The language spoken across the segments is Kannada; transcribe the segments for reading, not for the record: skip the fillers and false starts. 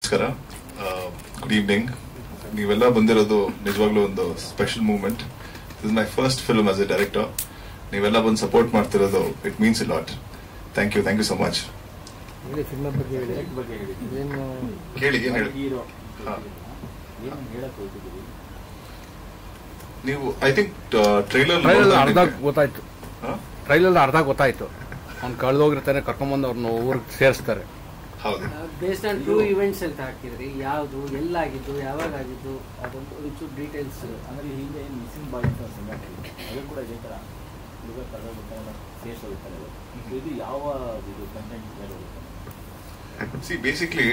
ನಮಸ್ಕಾರ, ಗುಡ್ ಈವ್ನಿಂಗ್. ನೀವೆಲ್ಲ ಬಂದಿರೋದು ನಿಜವಾಗ್ಲೂ ಒಂದು special moment. This my first film as a director. ನೀವೆಲ್ಲ ಬಂದು ಸಪೋರ್ಟ್ ಮಾಡ್ತಿರೋದು it means a lot. Thank you so much. ಹೇಳಿ, ಏನು ಹೇಳಿ? ನೀವು ಐ ಥಿಂಕ್ ಟ್ರೈಲರ್ ಅರ್ಧ ಗೊತ್ತಾಯ್ತು. ಅವ್ನು ಕಳೆದೋಗಿರ್ತಾನೆ, ಕರ್ಕೊಂಡ್ಬಂದು ಅವ್ರನ್ನ ಊರಿಗೆ ಸೇರಿಸ್ತಾರೆ. ಹೌದು, ಬೇಸ್ಡ್ ಆನ್ ಟ್ರೂ ಇವೆಂಟ್ಸ್ ಅಂತ ಹಾಕಿದ್ರಿ. ಯಾವುದು, ಎಲ್ಲಾಗಿದ್ದು, ಯಾವಾಗ ಆಗಿದ್ದು, ಅದೊಂದು ಒಂಚೂರು ಡೀಟೇಲ್ಸ್. ಅಂದ್ರೆ ಹಿಂದೆ ಮಿಸ್ಸಿಂಗ್ ಬಾಯ್ ಅಂತ ಸಂಘಟನೆ ಅದು ಕೂಡ ಇದೇ ಥರ ಹುಡುಗ ಕಳೆದೋಗುತ್ತಾರೆ, ಸೇರಿಸೋಗುತ್ತಾರೆ. ಇದು ಯಾವ ಇದು ಕಂಟೆಂಟ್ ಹೋಗುತ್ತೆ? ಸಿ ಬೇಸಿಕ್ಲಿ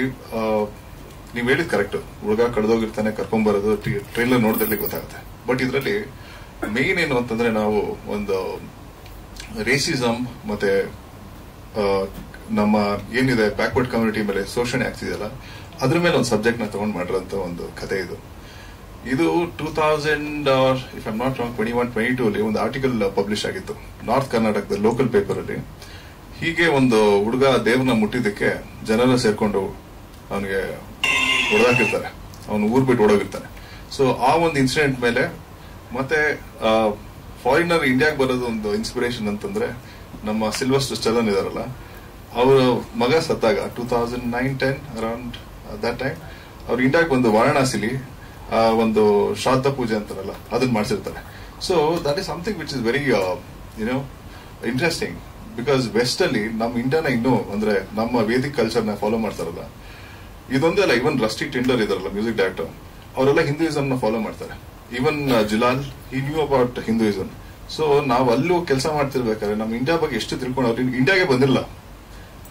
ನೀವು ಹೇಳಿದ್ ಕರೆಕ್ಟ್. ಹುಡುಗ ಕಳೆದೋಗಿರ್ತಾನೆ, ಕರ್ಕೊಂಡ್ಬರೋದು ಟ್ರೈಲರ್ ನೋಡಿದಲ್ಲಿ ಗೊತ್ತಾಗುತ್ತೆ. ಬಟ್ ಇದರಲ್ಲಿ ಮೇನ್ ಏನು ಅಂತಂದ್ರೆ, ನಾವು ಒಂದು ರೇಸಿಸಮ್ ಮತ್ತೆ ನಮ್ಮ ಏನಿದೆ ಬ್ಯಾಕ್ವರ್ಡ್ ಕಮ್ಯುನಿಟಿ ಮೇಲೆ ಶೋಷಣೆ ಆಗ್ತಿದೆಯಲ್ಲ, ಅದ್ರ ಮೇಲೆ ಒಂದು ಸಬ್ಜೆಕ್ಟ್ ನ ತಗೊಂಡ್ ಮಾಡಿರೋಂತ ಒಂದು ಕಥೆ ಇದು. ಇದು 2000 ಇಫ್ ಐಮ್ ನಾಟ್ ರಾಂಗ್ 21-22 ಅಲ್ಲಿ ಒಂದು ಆರ್ಟಿಕಲ್ ಪಬ್ಲಿಷ್ ಆಗಿತ್ತು ನಾರ್ತ್ ಕರ್ನಾಟಕದ ಲೋಕಲ್ ಪೇಪರ್ ಅಲ್ಲಿ. ಹೀಗೆ ಒಂದು ಹುಡುಗ ದೇವ್ರನ್ನ ಮುಟ್ಟಿದ್ದಕ್ಕೆ ಜನರ ಸೇರ್ಕೊಂಡು ಅವನಿಗೆ ಹೊಡೆದಾಕಿರ್ತಾರೆ, ಅವನು ಊರ್ ಬಿಟ್ಟು ಓಡೋಗಿರ್ತಾನೆ. ಸೊ ಆ ಒಂದು ಇನ್ಸಿಡೆಂಟ್ ಮೇಲೆ ಮತ್ತೆ ಫಾರಿನರ್ ಇಂಡಿಯಾಗೆ ಬರೋದು ಒಂದು ಇನ್ಸ್ಪಿರೇಷನ್ ಅಂತಂದ್ರೆ, ನಮ್ಮ ಸಿಲ್ವಸ್ಟರ್ ಸ್ಟೆಲನ್ ಇದಾರಲ್ಲ, ಅವರ ಮಗ ಸತ್ತಾಗ 2009-10 ಅರೌಂಡ್ ದಟ್ ಟೈಮ್ ಅವ್ರು ಇಂಡಿಯಾಗೆ ಬಂದು ವಾರಣಾಸಿಲಿ ಒಂದು ಶ್ರಾದ್ದ ಪೂಜೆ ಅಂತಾರಲ್ಲ ಅದನ್ನ ಮಾಡಿಸಿರ್ತಾರೆ. So that is something which is very you know interesting. Because west ಅಲ್ಲಿ ನಮ್ಮ ಇಂಡಿಯಾನ ಇನ್ನೂ ಅಂದ್ರೆ ನಮ್ಮ ವೇದಿಕ್ ಕಲ್ಚರ್ ನ ಫಾಲೋ ಮಾಡ್ತಾರಲ್ಲ. ಇದೊಂದೇ ಅಲ್ಲ, ಇವನ್ ರಸ್ಟಿ ಟಿಂಡರ್ ಇದಾರಲ್ಲ ಮ್ಯೂಸಿಕ್ ಡೈರೆಕ್ಟರ್, ಅವರೆಲ್ಲ ಹಿಂದೂಯಿಸಮ್ ನ ಫಾಲೋ ಮಾಡ್ತಾರೆ. ಈವನ್ ಜಿಲಾಲ್ he knew about Hinduism. So ನಾವು ಅಲ್ಲೂ ಕೆಲಸ ಮಾಡ್ತಿರ್ಬೇಕಾದ್ರೆ ನಮ್ಮ ಇಂಡಿಯಾ ಬಗ್ಗೆ ಎಷ್ಟು ತಿಳ್ಕೊಂಡು, ಅವ್ರು ಇಂಡಿಯಾಗೆ ಬಂದಿಲ್ಲ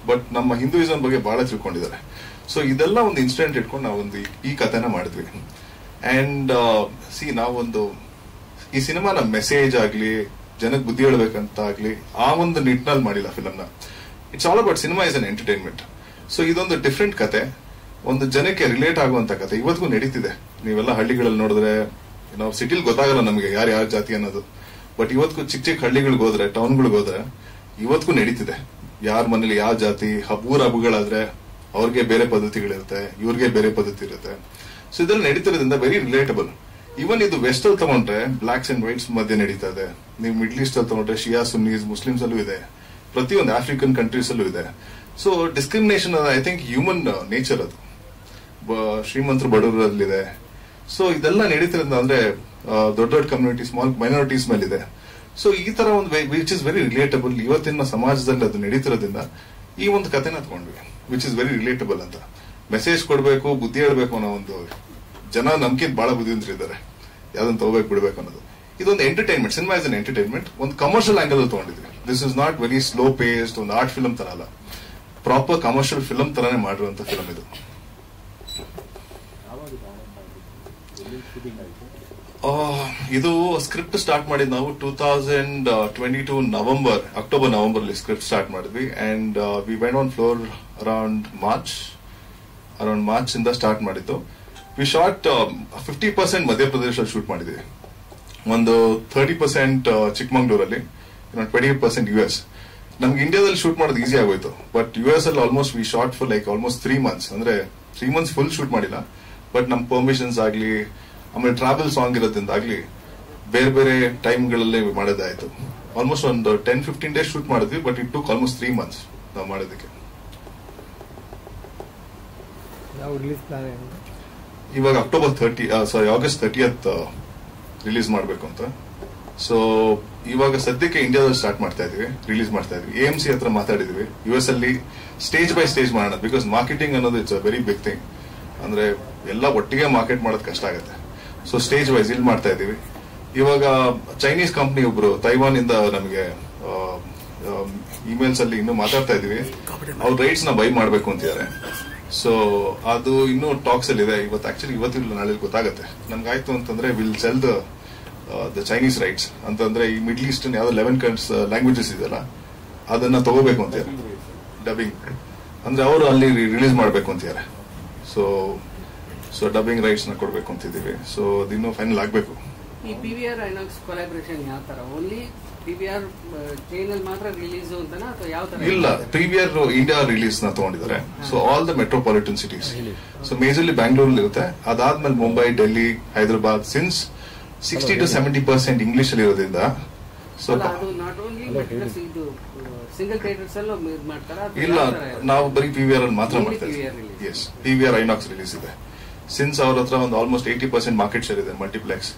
ಬಟ್ ನಮ್ಮ ಹಿಂದೂಯಿಸಮ್ ಬಗ್ಗೆ ಬಹಳ ತಿಳ್ಕೊಂಡಿದ್ದಾರೆ. ಸೊ ಇದೆಲ್ಲ ಒಂದು ಇನ್ಸಿಡೆಂಟ್ ಇಟ್ಕೊಂಡು ನಾವೊಂದು ಈ ಕಥೆನ ಮಾಡಿದ್ವಿ. ಅಂಡ್ ನಾವೊಂದು ಈ ಸಿನಿಮಾನ ಮೆಸೇಜ್ ಆಗ್ಲಿ, ಜನಕ್ಕೆ ಬುದ್ಧಿ ಹೇಳ್ಬೇಕಂತ ಆಗ್ಲಿ ಆ ಒಂದು ನಿಟ್ಟಿನಲ್ಲಿ ಮಾಡಿಲ್ಲ ಫಿಲಮ್ನ. It's all about cinema is an entertainment. So ಇದೊಂದು ಡಿಫ್ರೆಂಟ್ ಕತೆ, ಒಂದು ಜನಕ್ಕೆ ರಿಲೇಟ್ ಆಗುವಂತ ಕತೆ ಇವತ್ತಿಗೂ ನಡೀತಿದೆ. ನೀವೆಲ್ಲ ಹಳ್ಳಿಗಳಲ್ಲಿ ನೋಡಿದ್ರೆ, ನಾವು ಸಿಟಿಲಿ ಗೊತ್ತಾಗಲ್ಲ ನಮಗೆ ಯಾರ ಜಾತಿ ಅನ್ನೋದು. ಬಟ್ ಇವತ್ತಿಗೂ ಚಿಕ್ಕ ಚಿಕ್ಕ ಹಳ್ಳಿಗಳಿಗೆ ಹೋದ್ರೆ, ಟೌನ್ಗಳಿಗೆ ಹೋದ್ರೆ ಇವತ್ತಿಗೂ ನಡೀತಿದೆ. ಯಾರ ಮನೇಲಿ ಯಾವ ಜಾತಿ, ಊರ ಹಬ್ಬಗಳಾದ್ರೆ ಅವ್ರಿಗೆ ಬೇರೆ ಪದ್ಧತಿಗಳಿರುತ್ತೆ, ಇವ್ರಿಗೆ ಬೇರೆ ಪದ್ಧತಿ ಇರುತ್ತೆ. ಸೊ ಇದೆಲ್ಲ ನಡೀತಿರೋದ್ರಿಂದ ವೆರಿ ರಿಲೇಟಬಲ್. ಇವನ್ ಇದು ವೆಸ್ಟ್ ಅಲ್ಲಿ ತಗೊಂಡ್ರೆ ಬ್ಲಾಕ್ಸ್ ಅಂಡ್ ವೈಟ್ಸ್ ಮಧ್ಯೆ ನಡೀತಾ ಇದೆ. ನೀವು ಮಿಡ್ಲ್ ಈಸ್ಟ್ ಅಲ್ಲಿ ತಗೊಂಡ್ರೆ ಶಿಯಾ ಸುನ್ನೀಸ್ ಮುಸ್ಲಿಮ್ಸ್ ಅಲ್ಲೂ ಇದೆ, ಪ್ರತಿಯೊಂದು ಆಫ್ರಿಕನ್ ಕಂಟ್ರೀಸ್ ಅಲ್ಲೂ ಇದೆ. So discrimination I think human nature, ಅದು ಶ್ರೀಮಂತರು ಬಡವರಲ್ಲಿದೆ. ಸೊ ಇದೆಲ್ಲ ನಡೀತಿರೋದ್ರಿಂದ ಅಂದ್ರೆ ದೊಡ್ಡ ದೊಡ್ಡ ಕಮ್ಯುನಿಟಿ, ಸ್ಮಾಲ್ ಮೈನಾರಿಟೀಸ್ ಮೇಲಿದೆ. ಸೊ ಈ ತರ ಒಂದು ವಿಚ್ ಇಸ್ ವೆರಿ ರಿಲೇಟಬಲ್. ಇವತ್ತಿನ ಸಮಾಜದಲ್ಲಿ ಅದು ನಡೀತಿರೋದ್ರಿಂದ ಈ ಒಂದು ಕಥೆನ ತಗೊಂಡ್ವಿ, ವಿಚ್ ಇಸ್ ವೆರಿ ರಿಲೇಟಬಲ್ ಅಂತ. ಮೆಸೇಜ್ ಕೊಡ್ಬೇಕು, ಬುದ್ಧಿ ಹೇಳ್ಬೇಕು ಅನ್ನೋ ಒಂದು ಜನ ನಮ್ಗಿಂತ ಬಹಳ ಬುದ್ಧಿವಂತರಿದ್ದಾರೆ, ಯಾವ್ದನ್ನ ತಗೋಬೇಕು ಬಿಡ್ಬೇಕು ಅನ್ನೋದು. ಇದೊಂದು entertainment, cinema is an entertainment. ಒಂದು ಕಮರ್ಷಿಯಲ್ ಆಂಗಲ್ ತಗೊಂಡಿದ್ವಿ. This is not very slow paced ಒಂದು ಆರ್ಟ್ ಫಿಲ್ಮ್ ತರ ಅಲ್ಲ, ಪ್ರಾಪರ್ ಕಮರ್ಷಿಯಲ್ ಫಿಲ್ಮ್ ತರಾನೇ ಮಾಡಿರುವಂತ ಫಿಲ್ಮ್ ಇದು. ಇದು ಸ್ಕ್ರಿಪ್ಟ್ ಸ್ಟಾರ್ಟ್ ಮಾಡಿದ್ ನಾವು 2022 ಅಕ್ಟೋಬರ್ ನವೆಂಬರ್ ಅಲ್ಲಿ ಸ್ಕ್ರಿಪ್ಟ್ ಸ್ಟಾರ್ಟ್ ಮಾಡಿದ್ವಿ. And we went on floor around March ಇಂದ ಸ್ಟಾರ್ಟ್ ಮಾಡಿದ್ದು. ವಿ ಶಾಟ್ 50% ಮಧ್ಯಪ್ರದೇಶಲ್ಲಿ ಶೂಟ್ ಮಾಡಿದ್ವಿ, ಒಂದು 30% ಚಿಕ್ಕಮಂಗ್ಳೂರಲ್ಲಿ, 20% US. ನಮ್ಗೆ ಇಂಡಿಯಾದಲ್ಲಿ ಶೂಟ್ ಮಾಡೋದು ಈಸಿ ಆಗೋಯ್ತು. ಬಟ್ US ಅಲ್ಲಿ almost V shot for like almost 3 months. ಅಂದ್ರೆ 3 months ಫುಲ್ ಶೂಟ್ ಮಾಡಿಲ್ಲ. ಬಟ್ ನಮ್ ಪರ್ಮಿಷನ್ಸ್ ಆಗ್ಲಿ, ಆಮೇಲೆ ಟ್ರಾವೆಲ್ ಸಾಂಗ್ ಇರೋದ್ರಿಂದ ಆಗ್ಲಿ, ಬೇರೆ ಬೇರೆ ಟೈಮ್ಗಳಲ್ಲಿ ಮಾಡೋದಾಯ್ತು. ಆಲ್ಮೋಸ್ಟ್ ಒಂದು 10-15 days ಶೂಟ್ ಮಾಡಿದ್ವಿ. But it took almost 3 months ನಾವು ಮಾಡೋದಕ್ಕೆ. ಇವಾಗ ಆಗಸ್ಟ್ 30th ರಿಲೀಸ್ ಮಾಡಬೇಕು ಅಂತ. ಸೊ ಇವಾಗ ಸದ್ಯಕ್ಕೆ ಇಂಡಿಯಾದಲ್ಲಿ ಸ್ಟಾರ್ಟ್ ಮಾಡ್ತಾ ಇದೀವಿ, ರಿಲೀಸ್ ಮಾಡ್ತಾ ಇದೀವಿ. AMC ಹತ್ರ ಮಾತಾಡಿದ್ವಿ, US ಅಲ್ಲಿ ಸ್ಟೇಜ್ ಬೈ ಸ್ಟೇಜ್ ಮಾಡೋಣ. ಬಿಕಾಸ್ ಮಾರ್ಕೆಟಿಂಗ್ ಅನ್ನೋದು it's a very big thing. ಅಂದ್ರೆ ಎಲ್ಲ ಒಟ್ಟಿಗೆ ಮಾರ್ಕೆಟ್ ಮಾಡೋದು ಕಷ್ಟ ಆಗುತ್ತೆ. ಸೊ ಸ್ಟೇಜ್ ವೈಸ್ ಇಲ್ಲಿ ಮಾಡ್ತಾ ಇದೀವಿ. ಇವಾಗ ಚೈನೀಸ್ ಕಂಪ್ನಿ ಒಬ್ರು ತೈವಾನ್ ಇಂದ ನಮಗೆ ಇಮೇಲ್ಸ್ ಅಲ್ಲಿ ಇನ್ನೂ ಮಾತಾಡ್ತಾ ಇದೀವಿ. ಅವ್ರ ರೈಟ್ಸ್ ನ ಬೈ ಮಾಡ್ಬೇಕು ಅಂತಿದ್ದಾರೆ. ಸೊ ಅದು ಇನ್ನೂ ಟಾಕ್ಸ್ ಅಲ್ಲಿ ಇದೆ. ಇವತ್ತಿಲ್ಲ ನಾಳೆ ಗೊತ್ತಾಗುತ್ತೆ. ನಮ್ಗಾಯ್ತು ಅಂತಂದ್ರೆ will sell the Chinese rights ಅಂತಂದ್ರೆ ಈ ಮಿಡ್ಲ್ ಈಸ್ಟ್ ಯಾವ್ದು 11 ಲ್ಯಾಂಗ್ವೇಜಸ್ ಇದೆಯಲ್ಲ ಅದನ್ನ ತಗೋಬೇಕು ಅಂತಾರೆ. ಡಬ್ಬಿಂಗ್ ಅಂದ್ರೆ ಅವರು ಅಲ್ಲಿ ರಿಲೀಸ್ ಮಾಡ್ಬೇಕು ಅಂತಿದ್ದಾರೆ. ಸೊ ಡಬ್ಬಿಂಗ್ ರೈಟ್ಸ್ ನ ಕೊಡ್ಬೇಕು ಅಂತಿದ್ದೀವಿ. ಸೊ ಅದಿನ್ನೂ ಫೈನಲ್ ಆಗ್ಬೇಕು. ಈ PVR ಐನಾಕ್ಸ್ ಕೊಲಾಬ್ರೇಷನ್ ಯಾವ ತರ? ಓನ್ಲಿ PVR ಚೈನಲ್ಲಿ ಮಾತ್ರ ರಿಲೀಸ್ ಅಂತನಾ ಅಥವಾ ಯಾವ ತರ? ಇಲ್ಲ, ಪ್ರೀವಿಯರ್ ಇಂಡಿಯಾ ರಿಲೀಸ್ ನ ತಗೊಂಡಿದ್ದಾರೆ. So all the metropolitan cities. So majorly ಬ್ಯಾಂಗ್ಳೂರಲ್ಲಿ ಇರುತ್ತೆ. ಅದಾದ್ಮೇಲೆ Mumbai, Delhi, Hyderabad. Since 60 to 70% English ಅಲ್ಲಿ ಇರೋದ್ರಿಂದ ಸೊ ಅದು ನಾಟ್ ಓನ್ಲಿ ಇದು ಸಿಂಗಲ್ ಥಿಯೇಟರ್ಸ್ ಅಲ್ಲೂ ಮಾಡ್ತಾರಾ? ಇಲ್ಲ, ನಾವು ಬರೀ PVR ಅಲ್ಲಿ ಮಾತ್ರ Only ಮಾಡ್ತಾ PVR ಇದ್ದೀವಿ. release. Yes, PVR Inox release ಇದೆ. ಸಿನ್ಸ್ ಅವ್ರ ಹತ್ರ ಒಂದು ಆಲ್ಮೋಸ್ಟ್ 80% ಮಾರ್ಕೆಟ್ ಶೇರ್ ಇದೆ ಮಲ್ಟಿಪ್ಲೆಕ್ಸ್.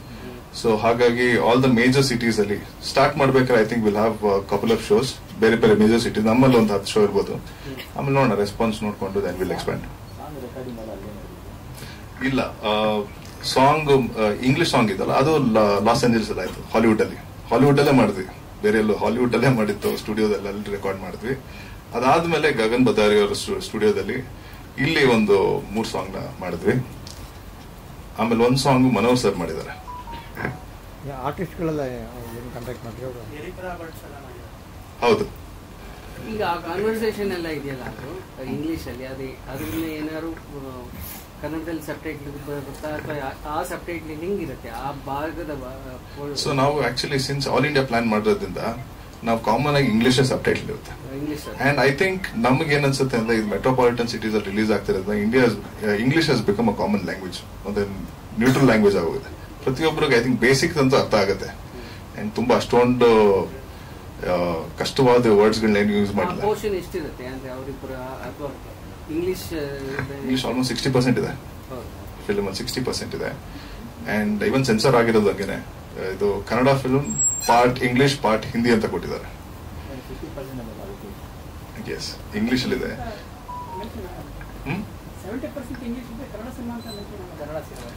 ಸೊ ಹಾಗಾಗಿ ಆಲ್ ದ ಮೇಜರ್ ಸಿಟೀಸ್ ಅಲ್ಲಿ ಸ್ಟಾರ್ಟ್ ಮಾಡ್ಬೇಕಾದ್ರೆ I think will have couple of shows. ಬೇರೆ ಬೇರೆ ಮೇಜರ್ ಸಿಟೀಸ್ ನಮ್ಮಲ್ಲಿ ಒಂದು 10 ಶೋ ಇರ್ಬೋದು. ಆಮೇಲೆ ನೋಡೋಣ, ರೆಸ್ಪಾನ್ಸ್ ನೋಡ್ಕೊಂಡು then will expand. Song recording ಎಲ್ಲ ಅಲ್ಲೇ ಮಾಡಿದ್ರು. ಇಲ್ಲ, ಸಾಂಗ್ ಇಂಗ್ಲಿಷ್ ಸಾಂಗ್ ಇದಲ್ಲ, ಅದು ಲಾಸ್ ಏಂಜಲ್ಸ್ ಅಲ್ಲಿ ಆಯ್ತು. ಹಾಲಿವುಡ್ ಅಲ್ಲೇ ಮಾಡಿದ್ವಿ. ಬೇರೆ ಎಲ್ಲೂ ಹಾಲಿವುಡ್ ಅಲ್ಲೇ ಮಾಡಿತ್ತು. ಸ್ಟುಡಿಯೋದಲ್ಲಿ ಅಲ್ಲಿ ರೆಕಾರ್ಡ್ ಮಾಡಿದ್ವಿ. ಅದಾದ್ಮೇಲೆ ಗಗನ್ ಬದಾರಿ ಅವರ ಸ್ಟುಡಿಯೋದಲ್ಲಿ ಇಲ್ಲಿ ಒಂದು 3 ಸಾಂಗ್ ನ ಮಾಡಿದ್ವಿ. ಆಮೇಲೆ ಒಂದು ಸಾಂಗ್ ಮನೋಹರ್ ಸರ್ ಮಾಡಿದ್ದಾರೆ. ಆರ್ಟಿಸ್ಟ್ಗಳೆಲ್ಲ ಕಾಂಟ್ಯಾಕ್ಟ್ ಮಾಡಿದ್ರು. ಹೌದು. ಈಗ ಆ ಕಾನ್ವರ್ಸೇಷನ್ ಎಲ್ಲ ಇದೆಯಲ್ಲ, ಅದು ಇಂಗ್ಲಿಷ್ ಅಲ್ಲಿ ಅದನ್ನ ಏನಾದ್ರು ಕನ್ನಡದಲ್ಲಿ ಸಬ್ಟೈಟ್ಲ್ ಬರುತ್ತಾ ಅಥವಾ ಆ ಸಬ್ಟೈಟ್ಲ್ ಹೆಂಗಿರುತ್ತೆ ಆ ಭಾಗದ? ಸೊ ನಾವು actually since all India plan ಮಾಡೋದ್ರಿಂದ ನಾವು ಕಾಮನ್ ಆಗಿ ಇಂಗ್ಲಿಷ್ ಸಬ್ಟೈಟ್ಲ್ ಇರುತ್ತೆ. ಇಂಗ್ಲಿಷ್ ಅಂಡ್ ಐ ಥಿಂಕ್ ನಮ್ಗೆ ಏನ್ ಅನ್ಸುತ್ತೆ ಅಂದ್ರೆ ಇದು ಮೆಟ್ರೋಪಾಲಿಟನ್ ಸಿಟೀಸ್ ಅಲ್ಲಿ ರಿಲೀಸ್ ಆಗ್ತಿರೋದ್ರಿಂದ English has become a common language, ಒಂದು ನ್ಯೂಟ್ರಲ್ ಲ್ಯಾಂಗ್ವೇಜ್ ಆಗೋಗಿದೆ. ಪ್ರತಿಯೊಬ್ಬರಿಗೆ ಐ ಥಿಂಕ್ ಬೇಸಿಕ್ ಅಂತೂ ಅರ್ಥ ಆಗುತ್ತೆ. ಅಂಡ್ ತುಂಬಾ ಅಷ್ಟೊಂದು ಕಷ್ಟವಾದ ವರ್ಡ್ಸ್ ಗಳನ್ನ ಯೂಸ್ ಮಾಡಿಲ್ಲ. ಪೋರ್ಷನ್ ಎಷ್ಟಿರುತ್ತೆ ಅಂದ್ರೆ ಅವರಿಬ್ಬರ ಅಥವಾ ಇಂಗ್ಲಿಷ್ ಆಲ್ಮೋಸ್ಟ್ 60% ಇದೆ ಫಿಲ್ಮ್ ಅಲ್ಲಿ. 60% ಇದೆ. ಅಂಡ್ ಇವನ್ ಸೆನ್ಸರ್ ಆಗಿರೋದು ಹಂಗೇನೆ. ಇದು Kannada film part English, part Hindi ಅಂತ ಕೊಟ್ಟಿದ್ದಾರೆ. 50% ಅಲ್ಲ ಅದಕ್ಕೆ. ಎಸ್, ಇಂಗ್ಲಿಷ್ ಅಲ್ಲಿ ಇದೆ. 70% ಇಂಗ್ಲಿಷ್ ಇದೆ, ಕನ್ನಡ ಸಿನಿಮಾ ಅಂತ ಕನ್ನಡ ಸಿನಿಮಾ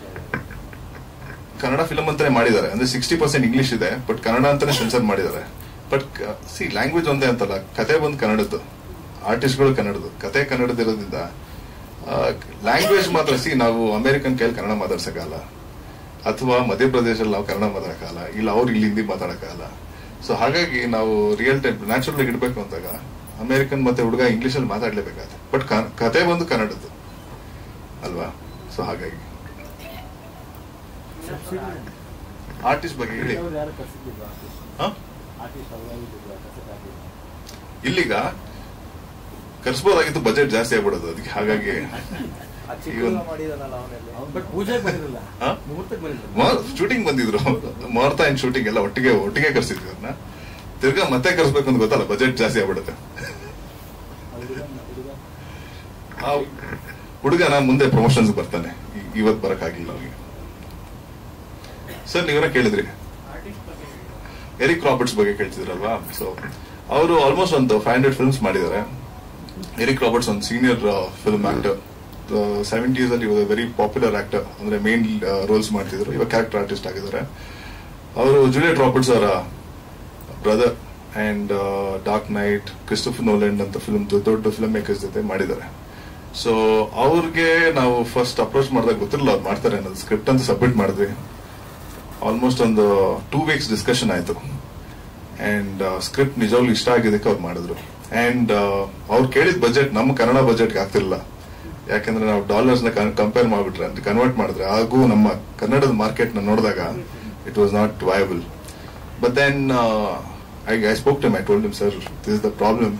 ಕನ್ನಡ ಫಿಲ್ಮ್ ಅಂತಾನೆ ಮಾಡಿದ್ದಾರೆ. ಅಂದ್ರೆ 60% ಇಂಗ್ಲಿಷ್ ಇದೆ, ಬಟ್ ಕನ್ನಡ ಅಂತಾನೆ ಸೆನ್ಸರ್ ಮಾಡಿದ್ದಾರೆ. ಬಟ್ ಸಿ, ಲ್ಯಾಂಗ್ವೇಜ್ ಒಂದೇ ಅಂತಲ್ಲ, ಕತೆ ಬಂದು ಕನ್ನಡದ್ದು, ಆರ್ಟಿಸ್ಟ್ಗಳು ಕನ್ನಡದ್ದು, ಕತೆ ಕನ್ನಡದಿರೋದ್ರಿಂದ ಲ್ಯಾಂಗ್ವೇಜ್ ಮಾತ್ರ. ಸಿ, ನಾವು ಅಮೆರಿಕನ್ ಕೈಯಲ್ಲಿ ಕನ್ನಡ ಮಾತಾಡ್ಸಕ್ಕಾಗಲ್ಲ, ಅಥವಾ ಮಧ್ಯಪ್ರದೇಶಲ್ಲಿ ನಾವು ಕನ್ನಡ ಮಾತಾಡಕ್ಕಾಗಲ್ಲ, ಇಲ್ಲ ಅವ್ರು ಇಲ್ಲಿ ಹಿಂದಿ ಮಾತಾಡಕ್ಕಾಗಲ್ಲ. ಸೊ ಹಾಗಾಗಿ ನಾವು ರಿಯಲ್ ಟೈಮ್ ನ್ಯಾಚುರಲ್ ಆಗಿ ಇಡ್ಬೇಕು ಅಂದಾಗ ಅಮೆರಿಕನ್ ಮತ್ತೆ ಹುಡುಗ ಇಂಗ್ಲಿಷ್ ಅಲ್ಲಿ ಮಾತಾಡ್ಲೇಬೇಕಾಗುತ್ತೆ. ಬಟ್ ಕತೆ ಬಂದು ಕನ್ನಡದ್ದು ಅಲ್ವಾ? ಸೊ ಹಾಗಾಗಿ ಆರ್ಟಿಸ್ಟ್ ಬಗ್ಗೆ ಹೇಳಿ. ಯಾರು ಕರ್ಸಿದ್ರು ಹ? ಆರ್ಟಿಸ್ಟ್ ಅವ್ರಾಗಿದ್ರು ಕರ್ಸಕ್ಕಾಗಿಲ್ಲ. ಇಲ್ಲಿಗ ಕರ್ಸ್ಬೋದಾಗಿತ್ತು, ಬಜೆಟ್ ಜಾಸ್ತಿ ಆಗ್ಬಿಡೋದು ಅದಕ್ಕೆ. ಹಾಗಾಗಿ ಬಟ್ ಪೂಜೆಗೆ ಬಂದಿರಲ್ಲ, ಮುಹೂರ್ತಕ್ಕೆ ಬಂದಿರಲ್ಲ. ಶೂಟಿಂಗ್ ಬಂದಿದ್ರು, ಮುಹೂರ್ತ ಅಂಡ್ ಶೂಟಿಂಗ್ ಎಲ್ಲ ಒಟ್ಟಿಗೆ ಕರ್ಸಿದ್ವಿ ಅವ್ರನ್ನ. ತಿರ್ಗಾ ಮತ್ತೆ ಕರ್ಸ್ಬೇಕು ಅಂತ ಗೊತ್ತಲ್ಲ, ಬಜೆಟ್ ಜಾಸ್ತಿ ಆಗ್ಬಿಡುತ್ತೆ. ಹುಡುಗನ ಮುಂದೆ ಪ್ರಮೋಷನ್ಸ್ ಬರ್ತಾನೆ, ಇವತ್ತು ಬರಕ್ಕಾಗಿಲ್ಲ ಅವ್ರಿಗೆ. ಸರ್, ನೀವೇನ ಕೇಳಿದ್ರಿ? ಎರಿಕ್ ರಾಬರ್ಟ್ಸ್ ಬಗ್ಗೆ ಕೇಳ್ತಿದ್ರಲ್ವಾ? ಸೊ ಅವರು ಆಲ್ಮೋಸ್ಟ್ ಒಂದು 500 ಫಿಲ್ಮ್ಸ್ ಮಾಡಿದ್ದಾರೆ. ಎರಿಕ್ ರಾಬರ್ಟ್ಸ್ ಒಂದು ಸೀನಿಯರ್ ಫಿಲ್ಮ್ ಆಕ್ಟರ್. 70s ಅಲ್ಲಿ ವೆರಿ ಪಾಪ್ಯುಲರ್ ಆಕ್ಟರ್, ಅಂದ್ರೆ ಮೇನ್ ರೋಲ್ಸ್ ಮಾಡ್ತಿದ್ರು. ಇವಾಗ ಕ್ಯಾರೆಕ್ಟರ್ ಆರ್ಟಿಸ್ಟ್ ಆಗಿದ್ದಾರೆ. ಅವರು ಜೂಲಿಯಟ್ ರಾಬರ್ಟ್ಸ್ ಅವರ brother. And Dark Knight, Christopher Nolan ಅಂತ ಫಿಲ್ಮ್ ದೊಡ್ಡ ಫಿಲ್ಮ್ ಮೇಕರ್ಸ್ ಜೊತೆ ಮಾಡಿದ್ದಾರೆ. ಸೊ ಅವ್ರಿಗೆ ನಾವು ಫಸ್ಟ್ ಅಪ್ರೋಚ್ ಮಾಡಿದಾಗ ಗೊತ್ತಿರಲಿಲ್ಲ ಅವ್ರು ಮಾಡ್ತಾರೆ ಅನ್ನೋದು. ಸ್ಕ್ರಿಪ್ಟ್ ಅಂತ ಸಬ್ಮಿಟ್ ಮಾಡಿದ್ವಿ. ಆಲ್ಮೋಸ್ಟ್ ಒಂದು 2 weeks ಡಿಸ್ಕಷನ್ ಆಯ್ತು. ಅಂಡ್ ಸ್ಕ್ರಿಪ್ಟ್ ನಿಜವಾಗ್ಲೂ ಇಷ್ಟ ಆಗಿದ್ದಕ್ಕೆ ಅವ್ರು ಮಾಡಿದ್ರು. ಅಂಡ್ ಅವ್ರು ಕೇಳಿದ ಬಜೆಟ್ ನಮ್ಮ ಕನ್ನಡ ಬಜೆಟ್ಗೆ ಆಗ್ತಿರ್ಲಿಲ್ಲ. ಯಾಕಂದ್ರೆ ನಾವು ಡಾಲರ್ಸ್ ನ ಕಂಪೇರ್ ಮಾಡ್ಬಿಟ್ರೆ, ಅಂತ ಕನ್ವರ್ಟ್ ಮಾಡಿದ್ರೆ, ಹಾಗೂ ನಮ್ಮ ಕನ್ನಡದ ಮಾರ್ಕೆಟ್ ನ ನೋಡಿದಾಗ it was not viable. But then I spoke to I told him, sir, this is the problem,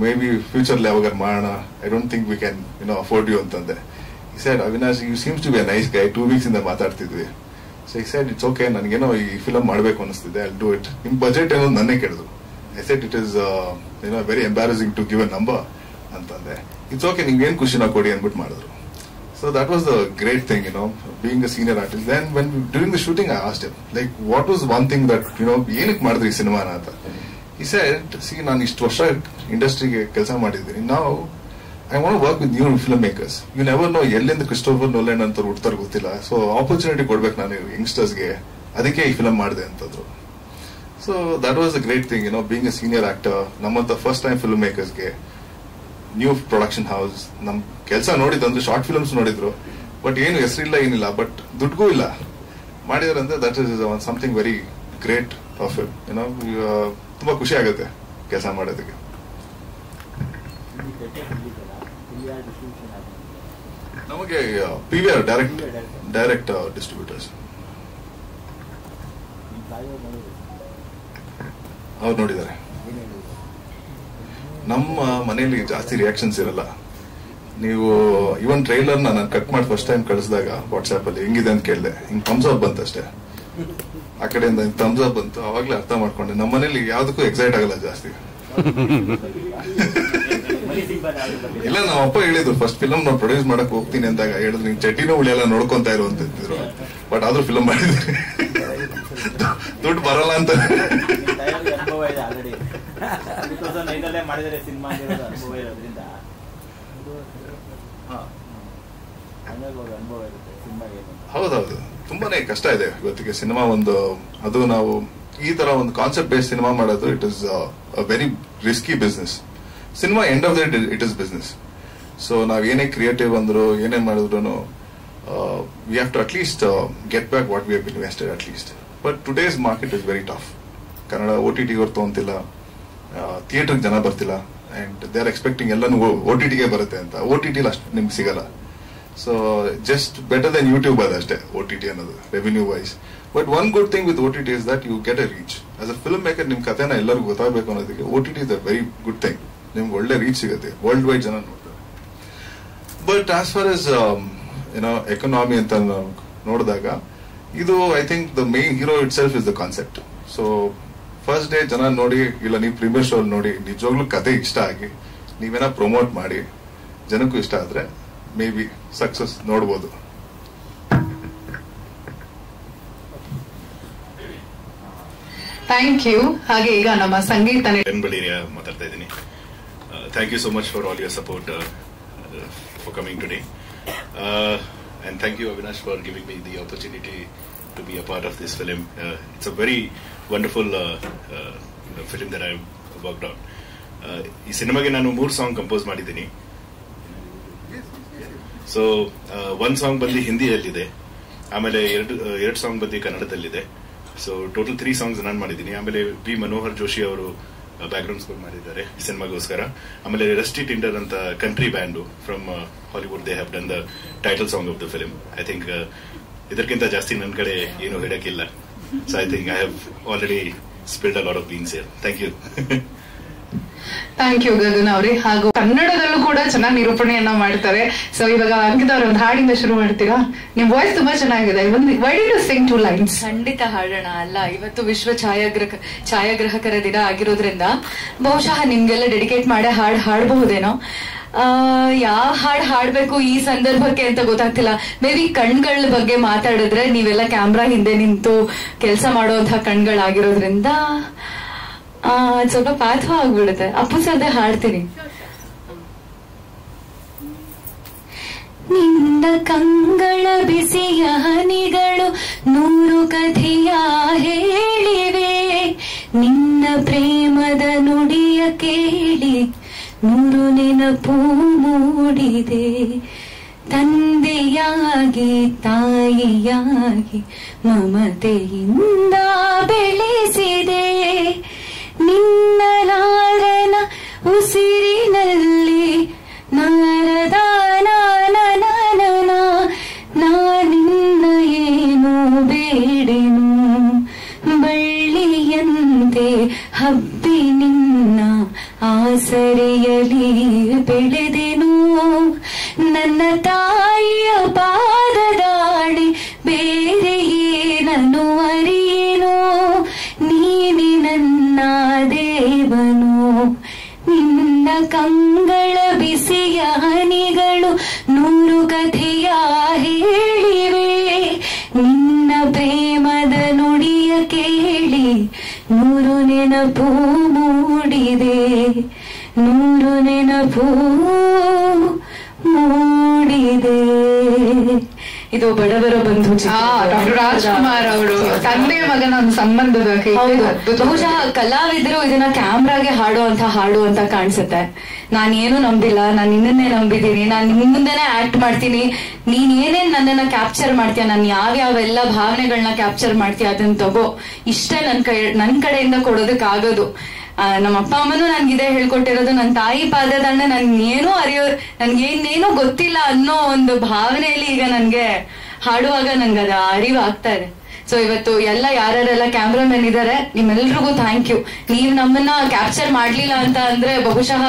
may be future ಯಾವಾಗ ಮಾಡೋಣ, I don't think we can afford you ಅಂತಂದೆ. ಈ side Avinash, you seems to be a nice guy. 2 weeks ಇಂದ ಮಾತಾಡ್ತಿದ್ವಿ. ಸೊ ಈ ಸೈಡ್ ಇಟ್ಸ್ ಓಕೆ, ನನಗೇನೋ ಈ ಫಿಲಮ್ ಮಾಡಬೇಕು ಅನಿಸ್ತಿದೆ, ಐ ಡೂ ಇಟ್. ನಿಮ್ ಬಜೆಟ್ ಏನೋ ನನ್ನೇ ಕೇಳಿದ್ರು. I said it is very embarrassing to give a number ಅಂತಂದೆ. ಇಟ್ಸ್ ಓಕೆ, ನೀವೇನ್ ಖುಷಿನ ಕೊಡಿ ಅಂದ್ಬಿಟ್ಟು ಮಾಡಿದ್ರು. So that was the great thing, being a senior artist. Then when during the shooting I asked him, like, what was one thing that ಏನಕ್ಕೆ ಮಾಡಿದ್ರಿ ಈ ಸಿನಿಮಾನ ಅಂತ. ಈ ಸೆಡ್, ಸಿ, ನಾನು ಇಷ್ಟು ವರ್ಷ ಇಂಡಸ್ಟ್ರಿಗೆ ಕೆಲಸ ಮಾಡಿದ್ದೀನಿ. ನಾವು I want work with new film makers. You never know ಎಲ್ಲಿಂದ ಕ್ರಿಸ್ಟೋಫರ್ ನೋಲೆಂಡ್ ಅಂತ ಹುಡ್ತಾರೆ ಗೊತ್ತಿಲ್ಲ. ಸೊ ಆಪರ್ಚುನಿಟಿ ಕೊಡ್ಬೇಕು ನಾನು ಯಂಗ್ಸ್ಟರ್ಸ್ಗೆ, ಅದಕ್ಕೆ ಈ ಫಿಲಮ್ ಮಾಡಿದೆ ಅಂತಂದ್ರು. So that was a great thing, being a senior actor. ನಮ್ಮಂತ ಫಸ್ಟ್ ಟೈಮ್ ಫಿಲ್ಮ್ ಮೇಕರ್ಸ್ಗೆ ನ್ಯೂ ಪ್ರೊಡಕ್ಷನ್ ಹೌಸ್ ನಮ್ ಕೆಲಸ ನೋಡಿದಂದ್ರೆ ಶಾರ್ಟ್ ಫಿಲ್ಮ್ಸ್ ನೋಡಿದ್ರು, ಬಟ್ ಏನು ಹೆಸರಿಲ್ಲ, ಏನಿಲ್ಲ, ಬಟ್ ದುಡ್ಗೂ ಇಲ್ಲ, ಮಾಡಿದಾರಂದ್ರೆ that is something very great of it. ತುಂಬಾ ಖುಷಿ ಆಗುತ್ತೆ ಕೆಲಸ ಮಾಡೋದಕ್ಕೆ. ನಮಗೆ PVR ಡೈರೆಕ್ಟ್ ಡಿಸ್ಟ್ರಿಬ್ಯೂಟರ್ಸ್. ಅವ್ರು ನೋಡಿದ್ದಾರೆ. ನಮ್ಮ ಮನೆಯಲ್ಲಿ ಜಾಸ್ತಿ ರಿಯಾಕ್ಷನ್ಸ್ ಇರಲ್ಲ. ನೀವು ಇವನ್ ಟ್ರೈಲರ್ ನಾನು ಕಟ್ ಮಾಡಿ ಫಸ್ಟ್ ಟೈಮ್ ಕಳಿಸಿದಾಗ ವಾಟ್ಸ್ಆಪ್ ಅಲ್ಲಿ ಹೆಂಗಿದೆ ಅಂತ ಕೇಳಿದೆ, ಹಿಂಗ್ ಥಮ್ಸ್ ಅಪ್ ಬಂತು ಅಷ್ಟೇ. ಆ ಕಡೆಯಿಂದ ಥಮ್ಸ್ ಅಪ್ ಬಂತು, ಅವಾಗ್ಲೇ ಅರ್ಥ ಮಾಡ್ಕೊಂಡೆ. ನಮ್ಮ ಮನೇಲಿ ಯಾವ್ದಕ್ಕೂ ಎಕ್ಸೈಟ್ ಆಗಲ್ಲ ಜಾಸ್ತಿ. ಇಲ್ಲ, ನಮ್ಮ ಅಪ್ಪ ಹೇಳಿದ್ರು ಫಸ್ಟ್ ಫಿಲಮ್ ನಾವು ಪ್ರೊಡ್ಯೂಸ್ ಮಾಡಕ್ ಹೋಗ್ತೀನಿ ಅಂದಾಗ ಹೇಳಿದ್ರು, ನಿನ್ ಚಟಿನೂ ಉಳಿಯಲ್ಲ ನೋಡ್ಕೊಂತ ಇರು ಅಂತ ಇದ್ರು. ಬಟ್ ಆದ್ರೂ ಫಿಲಮ್ ಮಾಡಿದ್ರಿ, ದುಡ್ಡು ಬರಲ್ಲ ಅಂತ. ಅನುಭವ ಇದೆ ಆಲ್ರೆಡಿ 2009 ಮಾಡಿದರೆ ಸಿನಿಮಾ ಅನುಭವ ಇರೋದ್ರಿಂದ ಅನುಭವ ಇರುತ್ತೆ ಸಿನಿಮಾಗೆ. ಹೌದೌದು, ತುಂಬಾನೇ ಕಷ್ಟ ಇದೆ ಇವತ್ತಿಗೆ ಸಿನಿಮಾ ಒಂದು. ಅದು ನಾವು ಈ ತರ ಒಂದು ಕಾನ್ಸೆಪ್ಟ್ ಬೇಸ್ಡ್ ಸಿನಿಮಾ ಮಾಡೋದು, it is a very risky business. Cinema end of the day it is business. So ನಾವ್ ಏನೇ ಕ್ರಿಯೇಟಿವ್ ಅಂದ್ರು ಏನೇ ಮಾಡಿದ್ರು we have to at least get back what we have invested at least. But today's market is very tough. Kannada OTT ಅವ್ರು ತಗೊಂತಿಲ್ಲ, ಥಿಯೇಟರ್ಗೆ ಜನ ಬರ್ತಿಲ್ಲ, ಅಂಡ್ ದೇ ಆರ್ ಎಕ್ಸ್ಪೆಕ್ಟಿಂಗ್ ಎಲ್ಲಾನು OTTಗೆ ಬರುತ್ತೆ ಅಂತ. OTT ಅಷ್ಟು ನಿಮ್ಗೆ ಸಿಗಲ್ಲ. So just better then YouTube ಅದಷ್ಟೇ OTT ಅನ್ನೋದು revenue wise. But one good thing with OTT is that you get a reach. As a film maker ನಿಮ್ ಕಥೆನ ಎಲ್ಲರಿಗೂ ಗೊತ್ತಾಗಬೇಕು ಅನ್ನೋದಕ್ಕೆ OTT is a very good thing. ನಿಮ್ಗೆ ಒಳ್ಳೆ ರೀಚ್ ಸಿಗುತ್ತೆ, ವರ್ಲ್ಡ್ ವೈಡ್ ಜನ ನೋಡ್ತಾರೆ. But as far as economy ಅಂತ ನೋಡಿದಾಗ ಇದು I think the main hero itself is the concept. So first day ಜನ ನೋಡಿ, ಇಲ್ಲ ನೀವು ಪ್ರೀಮಿಯರ್ ಶೋ ನೋಡಿ ನಿಜವಾಗ್ಲೂ ಕತೆ ಇಷ್ಟ ಆಗಿ ನೀವೇನ ಪ್ರಮೋಟ್ ಮಾಡಿ ಜನಕ್ಕೂ ಇಷ್ಟ ಆದ್ರೆ ಮೇ ಬಿ ಸಕ್ಸಸ್ ನೋಡ್ಬೋದು. Thank you. ಹಾಗೆ ಈಗ ನಮ್ಮ ಸಂಗೀತ ಬೆಂಬಳಿರಿಯ ಮಾತಾಡ್ತಾ ಇದ್ದೀನಿ. Thank you so much for all your support for coming today, and thank you Avinash for giving me the opportunity to be a part of this film. It's a very wonderful film that I worked on. ಈ ಸಿನಿಮಾಗೆ ನಾನು 3 ಸಾಂಗ್ ಕಂಪೋಸ್ ಮಾಡಿದ್ದೀನಿ. ಸೊ 1 ಸಾಂಗ್ ಬಂದು ಹಿಂದಿಯಲ್ಲಿದೆ, ಆಮೇಲೆ ಎರಡು ಸಾಂಗ್ ಬಂದು ಕನ್ನಡದಲ್ಲಿದೆ. ಸೊ ಟೋಟಲ್ 3 ಸಾಂಗ್ಸ್ ನಾನು ಮಾಡಿದ್ದೀನಿ. ಆಮೇಲೆ ಬಿ ಮನೋಹರ್ ಜೋಶಿ ಅವರು ಬ್ಯಾಕ್ಗ್ರೌಂಡ್ ಸ್ಕೋರ್ ಮಾಡಿದ್ದಾರೆ ಈ ಸಿನಿಮಾಗೋಸ್ಕರ. ಆಮೇಲೆ ರಸ್ಟಿ ಟಿಂಡರ್ ಅಂತ country band from Hollywood, they have done the title song of the film. I think ಇದಕ್ಕಿಂತ ಜಾಸ್ತಿ ನನ್ನ ಕಡೆ ಏನು ಹೇಳಕ್ಕಿಲ್ಲ. So I think I have already spilled a lot of beans here. Thank you. Thank you Gagan ಅವ್ರೆ. ಹಾಗೂ ಕನ್ನಡದಲ್ಲೂ ಕೂಡ ಚೆನ್ನಾಗಿ ನಿರೂಪಣೆಯನ್ನ ಮಾಡ್ತಾರೆ. ಸೊ ಇವಾಗ ಅಂಕಿತ ಅವ್ರ ಒಂದು ಹಾಡಿಂದ ಶುರು ಮಾಡ್ತೀರಾ? ನಿಮ್ ವಾಯ್ಸ್ ತುಂಬಾ ಚೆನ್ನಾಗಿದೆ. Why did you sing 2 lines? ಖಂಡಿತ ಹಾಡೋಣ. ಅಲ್ಲ, ಇವತ್ತು ವಿಶ್ವ ಛಾಯಾಗ್ರಾಹಕರ ದಿನ ಆಗಿರೋದ್ರಿಂದ ಬಹುಶಃ ನಿಮ್ಗೆಲ್ಲ ಡೆಡಿಕೇಟ್ ಮಾಡಿ ಹಾಡಬಹುದೇನೋ. ಯಾವ ಹಾಡ್ ಹಾಡ್ಬೇಕು ಈ ಸಂದರ್ಭಕ್ಕೆ ಅಂತ ಗೊತ್ತಾಗ್ತಿಲ್ಲ. ಮೇ ಬಿ ಕಣ್ಗಳ ಬಗ್ಗೆ ಮಾತಾಡಿದ್ರೆ ನೀವೆಲ್ಲ ಕ್ಯಾಮ್ರಾ ಹಿಂದೆ ನಿಂತು ಕೆಲಸ ಮಾಡುವಂತಹ ಕಣ್ಗಳಾಗಿರೋದ್ರಿಂದ ಸ್ವಲ್ಪ ಪಾಠ ಆಗ್ಬಿಡುತ್ತೆ. ಅಪ್ಪು ಸದ್ಯ ಹಾಡ್ತೀನಿ. ನಿನ್ನ ಕಂಗಳ ಬಿಸಿಯ ಹನಿಗಳು 100 ಕಥೆಯ ಹೇಳಿವೆ, ನಿನ್ನ ಪ್ರೇಮದ ನುಡಿಯ ಕೇಳಿ 100 ನೆನಪು ಮೂಡಿದೆ. ತಂದೆಯಾಗಿ ತಾಯಿಯಾಗಿ ಮಮತೆಯಿಂದ ಬೆಳೆಸಿದೆ, ನಿನ್ನ ಲಾರನ ಉಸಿರಿನಲ್ಲಿ ನಾರದ ನಾನಿನ್ನ ಏನು ಬೇಡೆನು, ಬಳ್ಳಿಯಂತೆ ಹಬ್ಬಿ ನಿನ್ನ ಆಸರೆಯಲಿ ಬೆಳೆದೆನು. ನನ್ನ ತಾಯಿಯ ಪಾದದಾಡಿ ಬೇರೆ ಏನನ್ನು ಅರಿಯೇನು, ನೀನೆ ನನ್ನ ದೇವನು. ನಿನ್ನ ಕಂಗಳ ಬಿಸಿಯ ಹನಿಗಳು 100 ಕಥೆಯ ಹೇಳಿವೆ, ನಿನ್ನ ಪ್ರೇಮದ ನುಡಿಯ ಕೇಳಿ 100 ನೆನಪು ಮೂಡಿದೆ, 100 ನೆನಪು ಮೂಡಿದೆ. ಇದು ಬಡವರ ಬಂಧು ಡಾಕ್ಟರ್ ರಾಜ್ಕುಮಾರ್ ಅವರು ತಂದೆ ಮಗನ ಒಂದು ಸಂಬಂಧದ ಬಹುಶಃ ಕಲಾವಿದರು ಇದನ್ನ ಕ್ಯಾಮ್ರಾಗೆ ಹಾಡು ಅಂತ ಕಾಣಿಸುತ್ತೆ. ನಾನೇನು ನಂಬಿಲ್ಲ, ನಾನು ನಿನ್ನನ್ನೇ ನಂಬಿದ್ದೀನಿ, ನಾನು ನಿನ್ ಮುಂದೆನೆ ಆಕ್ಟ್ ಮಾಡ್ತೀನಿ, ನೀನ್ ಏನೇನ್ ನನ್ನನ್ನ ಕ್ಯಾಪ್ಚರ್ ಮಾಡ್ತೀಯ, ನಾನು ಯಾವ್ಯಾವೆಲ್ಲ ಭಾವನೆಗಳನ್ನ ಕ್ಯಾಪ್ಚರ್ ಮಾಡ್ತೀಯ ಅದನ್ನ ತಗೋ, ಇಷ್ಟೇ ನನ್ ಕಡೆಯಿಂದ ಕೊಡೋದಕ್ಕಾಗೋದು. ನಮ್ಮ ಅಪ್ಪ ಅಮ್ಮನೂ ನನ್ಗಿದೆ ಹೇಳ್ಕೊಟ್ಟಿರೋದು. ನನ್ನ ತಾಯಿ ಪಾದದಂಡ ನನ್ಗೇನೋ ನನ್ಗೇನೇನೋ ಗೊತ್ತಿಲ್ಲ ಅನ್ನೋ ಒಂದು ಭಾವನೆಯಲ್ಲಿ ಈಗ ನನ್ಗೆ ಹಾಡುವಾಗ ನನ್ಗೆ ಅದ ಅರಿವಾಗ್ತಾ ಇದೆ. ಸೊ ಇವತ್ತು ಎಲ್ಲ ಯಾರ್ಯಾರೆಲ್ಲ ಕ್ಯಾಮ್ರಾಮನ್ ಇದಾರೆ ನಿಮ್ಮೆಲ್ರಿಗೂ ಥ್ಯಾಂಕ್ ಯು. ನೀವ್ ನಮ್ಮನ್ನ ಕ್ಯಾಪ್ಚರ್ ಮಾಡ್ಲಿಲ್ಲ ಅಂತ ಅಂದ್ರೆ ಬಹುಶಃ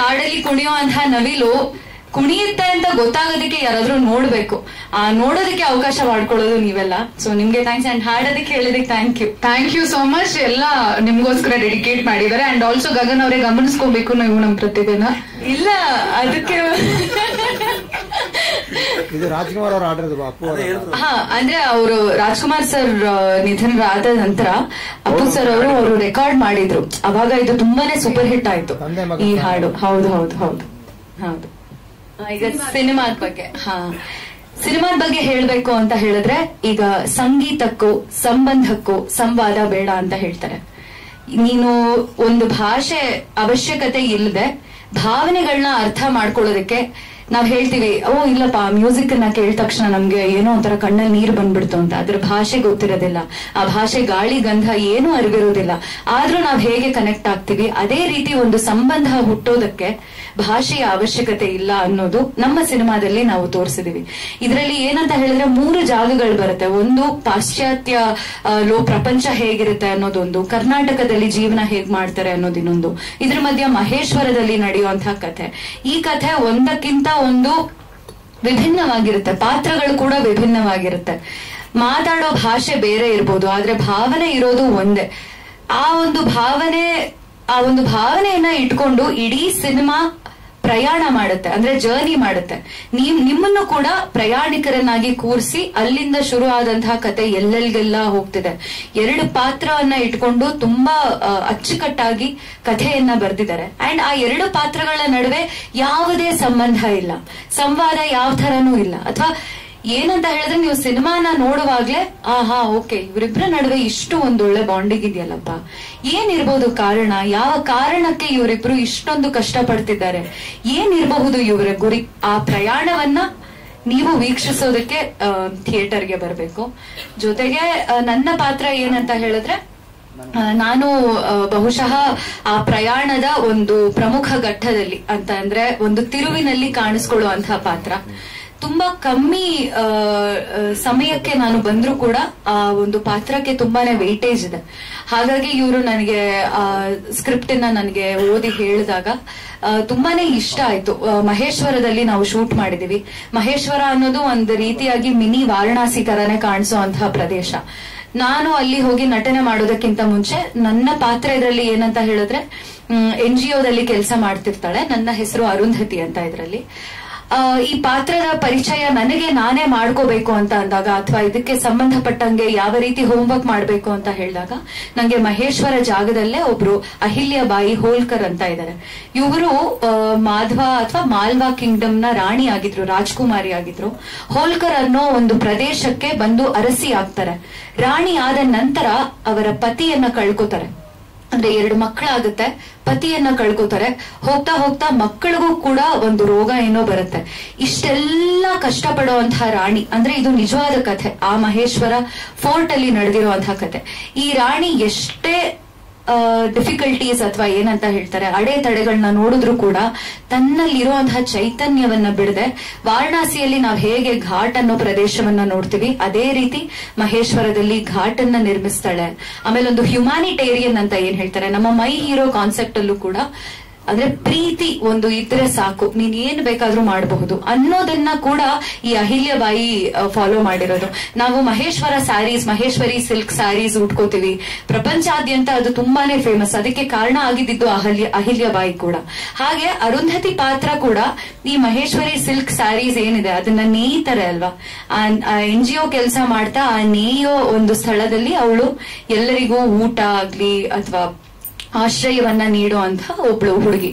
ಕಾಡಲ್ಲಿ ಕುಣಿಯೋ ಅಂತಹ ನವಿಲು ಕುಣಿಯುತ್ತೆ ಅಂತ ಗೊತ್ತಾಗೋದಕ್ಕೆ ಯಾರಾದ್ರೂ ನೋಡ್ಬೇಕು. ನೋಡೋದಕ್ಕೆ ಅವಕಾಶ ಮಾಡ್ಕೊಳ್ಳೋದು ನೀವೆಲ್ಲ. ಸೊ ನಿಮ್ಗೆ ಥ್ಯಾಂಕ್ಸ್. ಅಂಡ್ ಹಾಡೋದಕ್ಕೆ ಹೇಳಿದಕ್ಕೆ ಥ್ಯಾಂಕ್ ಯು ಸೋ ಮಚ್. ಎಲ್ಲ ನಿಮ್ಗೋಸ್ಕರ ಡೆಡಿಕೇಟ್ ಮಾಡಿದ್ದಾರೆ. ಅಂಡ್ ಆಲ್ಸೋ ಗಗನ್ ಅವರೇ ಗಮನಿಸ್ಕೋಬೇಕು ನೀವು ನಮ್ ಪ್ರತಿಭೆನ. ಇಲ್ಲ ಅದಕ್ಕೆ ಇದು ರಾಜ್ಕುಮಾರ್ ಅವ್ರ ಆಡಿರೋದು ಅಪ್ಪು ಅಂದ್ರೆ ಅವರು ರಾಜ್ಕುಮಾರ್ ಸರ್ ನಿಧನರಾದ ನಂತರ ಅಪ್ಪು ಸರ್ ಅವರು ರೆಕಾರ್ಡ್ ಮಾಡಿದ್ರು. ಅವಾಗ ಇದು ತುಂಬಾನೇ ಸೂಪರ್ ಹಿಟ್ ಆಯ್ತು ಈ ಹಾಡು. ಹೌದು ಹೌದು ಹೌದು ಹೌದು. ಈಗ ಸಿನಿಮಾದ ಬಗ್ಗೆ ಹೇಳ್ಬೇಕು ಅಂತ ಹೇಳಿದ್ರೆ, ಈಗ ಸಂಗೀತಕ್ಕೂ ಸಂಬಂಧಕ್ಕೂ ಸಂವಾದ ಬೇಡ ಅಂತ ಹೇಳ್ತಾರೆ. ನೀನು ಒಂದು ಭಾಷೆ ಅವಶ್ಯಕತೆ ಇಲ್ಲದೆ ಭಾವನೆಗಳನ್ನ ಅರ್ಥ ಮಾಡ್ಕೊಳ್ಳೋದಕ್ಕೆ ನಾವ್ ಹೇಳ್ತೀವಿ, ಇಲ್ಲಪ್ಪ ಮ್ಯೂಸಿಕ್ ನ ಕೇಳಿದ ತಕ್ಷಣ ನಮ್ಗೆ ಏನೋ ಒಂಥರ ಕಣ್ಣಲ್ಲಿ ನೀರು ಬಂದ್ಬಿಡ್ತು ಅಂತ. ಅದ್ರ ಭಾಷೆ ಗೊತ್ತಿರೋದಿಲ್ಲ, ಆ ಭಾಷೆ ಗಾಳಿ ಗಂಧ ಏನೂ ಅರಿವಿರೋದಿಲ್ಲ. ಆದ್ರೂ ನಾವ್ ಹೇಗೆ ಕನೆಕ್ಟ್ ಆಗ್ತೀವಿ, ಅದೇ ರೀತಿ ಒಂದು ಸಂಬಂಧ ಹುಟ್ಟೋದಕ್ಕೆ ಭಾಷೆಯ ಅವಶ್ಯಕತೆ ಇಲ್ಲ ಅನ್ನೋದು ನಮ್ಮ ಸಿನಿಮಾದಲ್ಲಿ ನಾವು ತೋರಿಸಿದೀವಿ. ಇದರಲ್ಲಿ ಏನಂತ ಹೇಳಿದ್ರೆ 3 ಜಾಗಗಳು ಬರುತ್ತೆ. ಒಂದು ಪಾಶ್ಚಾತ್ಯ ಪ್ರಪಂಚ ಹೇಗಿರುತ್ತೆ ಅನ್ನೋದೊಂದು, ಕರ್ನಾಟಕದಲ್ಲಿ ಜೀವನ ಹೇಗ್ ಮಾಡ್ತಾರೆ ಅನ್ನೋದು ಇನ್ನೊಂದು, ಇದ್ರ ಮಧ್ಯ ಮಹೇಶ್ವರದಲ್ಲಿ ನಡೆಯುವಂತಹ ಕಥೆ. ಈ ಕಥೆ ಒಂದಕ್ಕಿಂತ ಒಂದು ವಿಭಿನ್ನವಾಗಿರುತ್ತೆ, ಪಾತ್ರಗಳು ಕೂಡ ವಿಭಿನ್ನವಾಗಿರುತ್ತೆ. ಮಾತಾಡೋ ಭಾಷೆ ಬೇರೆ ಇರ್ಬೋದು, ಆದ್ರೆ ಭಾವನೆ ಇರೋದು ಒಂದೇ. ಆ ಒಂದು ಭಾವನೆಯನ್ನ ಇಟ್ಕೊಂಡು ಇಡೀ ಸಿನಿಮಾ ಪ್ರಯಾಣ ಮಾಡುತ್ತೆ, ಅಂದ್ರೆ ಜರ್ನಿ ಮಾಡುತ್ತೆ. ನಿಮ್ಮನ್ನು ಕೂಡ ಪ್ರಯಾಣಿಕರನ್ನಾಗಿ ಕೂರಿಸಿ ಅಲ್ಲಿಂದ ಶುರು ಆದಂತಹ ಕತೆ ಎಲ್ಲೆಲ್ಗೆಲ್ಲ ಹೋಗ್ತಿದೆ. 2 ಪಾತ್ರವನ್ನ ಇಟ್ಕೊಂಡು ತುಂಬಾ ಅಚ್ಚುಕಟ್ಟಾಗಿ ಕಥೆಯನ್ನ ಬರೆದಿದ್ದಾರೆ. ಅಂಡ್ ಆ 2 ಪಾತ್ರಗಳ ನಡುವೆ ಯಾವುದೇ ಸಂಬಂಧ ಇಲ್ಲ, ಸಂವಾದ ಯಾವ ಥರನೂ ಇಲ್ಲ. ಅಥವಾ ಏನಂತ ಹೇಳಿದ್ರೆ ನೀವು ಸಿನಿಮಾನ ನೋಡುವಾಗ್ಲೇ ಓಕೆ ಇವರಿಬ್ಬರ ನಡುವೆ ಇಷ್ಟು ಒಂದೊಳ್ಳೆ ಬಾಂಡಿಂಗ್ ಇದೆಯಲ್ಲಪ್ಪ, ಏನಿರ್ಬೋದು ಕಾರಣ, ಯಾವ ಕಾರಣಕ್ಕೆ ಇವರಿಬ್ರು ಇಷ್ಟೊಂದು ಕಷ್ಟಪಡ್ತಿದ್ದಾರೆ, ಏನಿರಬಹುದು ಇವರ ಗುರಿ. ಆ ಪ್ರಯಾಣವನ್ನ ನೀವು ವೀಕ್ಷಿಸೋದಕ್ಕೆ ಥಿಯೇಟರ್ಗೆ ಬರಬೇಕು. ಜೊತೆಗೆ ನನ್ನ ಪಾತ್ರ ಏನಂತ ಹೇಳಿದ್ರೆ, ನಾನು ಬಹುಶಃ ಆ ಪ್ರಯಾಣದ ಒಂದು ಪ್ರಮುಖ ಘಟ್ಟದಲ್ಲಿ ಅಂತ ಅಂದ್ರೆ ಒಂದು ತಿರುವಿನಲ್ಲಿ ಕಾಣಿಸ್ಕೊಳ್ಳುವಂತಹ ಪಾತ್ರ. ತುಂಬಾ ಕಮ್ಮಿ ಸಮಯಕ್ಕೆ ನಾನು ಬಂದ್ರೂ ಕೂಡ ಆ ಒಂದು ಪಾತ್ರಕ್ಕೆ ತುಂಬಾನೇ ವೆಯ್ಟೇಜ್ ಇದೆ. ಹಾಗಾಗಿ ಇವರು ನನಗೆ ಸ್ಕ್ರಿಪ್ಟ್ ಅನ್ನ ನನಗೆ ಓದಿ ಹೇಳಿದಾಗ ತುಂಬಾನೇ ಇಷ್ಟ ಆಯ್ತು. ಮಹೇಶ್ವರದಲ್ಲಿ ನಾವು ಶೂಟ್ ಮಾಡಿದೀವಿ. ಮಹೇಶ್ವರ ಅನ್ನೋದು ಒಂದು ರೀತಿಯಾಗಿ ಮಿನಿ ವಾರಣಾಸಿ ತರಾನೇ ಕಾಣಿಸುವಂತಹ ಪ್ರದೇಶ. ನಾನು ಅಲ್ಲಿ ಹೋಗಿ ನಟನೆ ಮಾಡೋದಕ್ಕಿಂತ ಮುಂಚೆ ನನ್ನ ಪಾತ್ರ ಇದರಲ್ಲಿ ಏನಂತ ಹೇಳಿದ್ರೆ, NGOದಲ್ಲಿ ಕೆಲಸ ಮಾಡ್ತಿರ್ತಾಳೆ. ನನ್ನ ಹೆಸರು ಅರುಂಧತಿ ಅಂತ. ಇದರಲ್ಲಿ ಈ ಪಾತ್ರದ ಪರಿಚಯ ನನಗೆ ನಾನೇ ಮಾಡ್ಕೋಬೇಕು ಅಂತ ಅಂದಾಗ, ಅಥವಾ ಇದಕ್ಕೆ ಸಂಬಂಧಪಟ್ಟಂಗೆ ಯಾವ ರೀತಿ ಹೋಮ್ವರ್ಕ್ ಮಾಡ್ಬೇಕು ಅಂತ ಹೇಳಿದಾಗ, ನಂಗೆ ಮಹೇಶ್ವರ ಜಾಗದಲ್ಲೇ ಒಬ್ರು ಅಹಿಲ್ಯಬಾಯಿ ಹೋಲ್ಕರ್ ಅಂತ ಇದ್ದಾರೆ. ಇವರು ಮಾಧ್ವ ಅಥವಾ ಮಾಲ್ವಾ ಕಿಂಗ್ಡಮ್ ನ ರಾಣಿ ಆಗಿದ್ರು, ರಾಜ್ಕುಮಾರಿ ಆಗಿದ್ರು. ಹೋಲ್ಕರ್ ಅನ್ನೋ ಒಂದು ಪ್ರದೇಶಕ್ಕೆ ಬಂದು ಅರಸಿ ಆಗ್ತಾರೆ. ರಾಣಿ ಆದ ನಂತರ ಅವರ ಪತಿಯನ್ನ ಕಳ್ಕೊತಾರೆ. ಅಂದ್ರೆ 2 ಮಕ್ಕಳಾಗುತ್ತೆ, ಪತಿಯನ್ನ ಕಳ್ಕೊತಾರೆ. ಹೋಗ್ತಾ ಹೋಗ್ತಾ ಮಕ್ಕಳಿಗೂ ಕೂಡ ಒಂದು ರೋಗ ಏನೋ ಬರುತ್ತೆ. ಇಷ್ಟೆಲ್ಲ ಕಷ್ಟಪಡುವಂತಹ ರಾಣಿ, ಅಂದ್ರೆ ಇದು ನಿಜವಾದ ಕಥೆ, ಆ ಮಹೇಶ್ವರ ಫೋರ್ಟ್ ಅಲ್ಲಿ ನಡೆದಿರುವಂತಹ ಕಥೆ. ಈ ರಾಣಿ ಎಷ್ಟೇ ಡಿಫಿಕಲ್ಟೀಸ್ ಅಥವಾ ಏನಂತ ಹೇಳ್ತಾರೆ ಅಡೆತಡೆಗಳನ್ನ ನೋಡಿದ್ರು ಕೂಡ ತನ್ನಲ್ಲಿರುವಂತಹ ಚೈತನ್ಯವನ್ನ ಬಿಡದೆ, ವಾರಣಾಸಿಯಲ್ಲಿ ನಾವು ಹೇಗೆ ಘಾಟ್ ಅನ್ನೋ ಪ್ರದೇಶವನ್ನ ನೋಡ್ತೀವಿ ಅದೇ ರೀತಿ ಮಹೇಶ್ವರದಲ್ಲಿ ಘಾಟ್ ಅನ್ನ ನಿರ್ಮಿಸ್ತಾಳೆ. ಆಮೇಲೆ ಒಂದು ಹ್ಯುಮ್ಯಾನಿಟೇರಿಯನ್ ಅಂತ ಏನ್ ಹೇಳ್ತಾರೆ, ನಮ್ಮ ಮೈ ಹೀರೋ ಕಾನ್ಸೆಪ್ಟ್ ಅಲ್ಲೂ ಕೂಡ ಅಂದ್ರೆ ಪ್ರೀತಿ ಒಂದು ಇದ್ರೆ ಸಾಕು, ನೀನ್ ಏನ್ ಬೇಕಾದ್ರೂ ಮಾಡಬಹುದು ಅನ್ನೋದನ್ನ ಕೂಡ ಈ ಅಹಿಲ್ಯಬಾಯಿ ಫಾಲೋ ಮಾಡಿರೋದು. ನಾವು ಮಹೇಶ್ವರ ಸ್ಯಾರೀಸ್, ಮಹೇಶ್ವರಿ ಸಿಲ್ಕ್ ಸ್ಯಾರೀಸ್ ಉಟ್ಕೋತೀವಿ, ಪ್ರಪಂಚಾದ್ಯಂತ ಅದು ತುಂಬಾನೇ ಫೇಮಸ್. ಅದಕ್ಕೆ ಕಾರಣ ಆಗಿದ್ದು ಅಹಿಲ್ಯಬಾಯಿ ಕೂಡ. ಹಾಗೆ ಅರುಂಧತಿ ಪಾತ್ರ ಕೂಡ ಈ ಮಹೇಶ್ವರಿ ಸಿಲ್ಕ್ ಸ್ಯಾರೀಸ್ ಏನಿದೆ ಅದನ್ನ ನೇಯ್ತಾರೆ ಅಲ್ವಾ. NGO ಕೆಲಸ ಮಾಡ್ತಾ ಆ ನೇಯೋ ಒಂದು ಸ್ಥಳದಲ್ಲಿ ಅವಳು ಎಲ್ಲರಿಗೂ ಊಟ ಆಗ್ಲಿ ಅಥವಾ ಆಶ್ರಯವನ್ನ ನೀಡುವಂತ ಒಬ್ಳು ಹುಡುಗಿ.